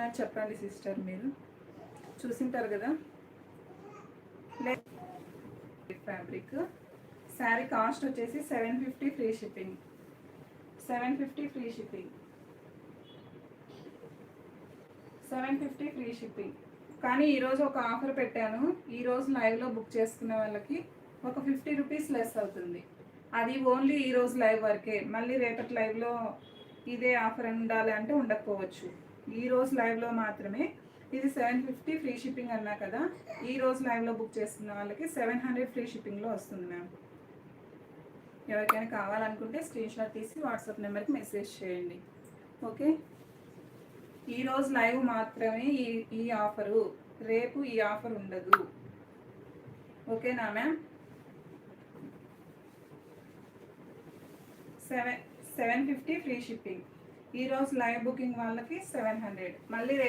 అనుకుంటున్నారు చెప్పండి సిస్టర్, మీరు చూసింటారు కదా. ఫ్యాబ్రిక్ శారీ కాస్ట్ వచ్చేసి 750 free shipping. 750 free shipping. 750 free shipping. కానీ ఈరోజు ఒక ఆఫర్ పెట్టాను. ఈరోజు లైవ్లో బుక్ చేసుకునే వాళ్ళకి ఒక 50 రూపీస్ లెస్ అవుతుంది. అది ఓన్లీ ఈరోజు లైవ్ వరకే. మళ్ళీ రేపటి లైవ్లో ఇదే ఆఫర్ ఉండాలి అంటే ఉండకపోవచ్చు. ఈరోజు లైవ్లో మాత్రమే. ఇది 750 ఫ్రీ షిప్పింగ్ అన్నా కదా. ఈరోజు లైవ్లో బుక్ చేసుకున్న వాళ్ళకి 700 ఫ్రీ షిప్పింగ్లో వస్తుంది మ్యామ్. ఎవరికైనా కావాలనుకుంటే స్క్రీన్ షాట్ తీసి వాట్సాప్ నెంబర్కి మెసేజ్ చేయండి. ఓకే, ఈరోజు లైవ్ మాత్రమే ఈ ఆఫరు. రేపు ఈ ఆఫర్ ఉండదు. ఓకేనా మ్యామ్. 750 free shipping. ఈరోజు లైవ్ బుకింగ్ వాళ్ళకి 700. మళ్ళీ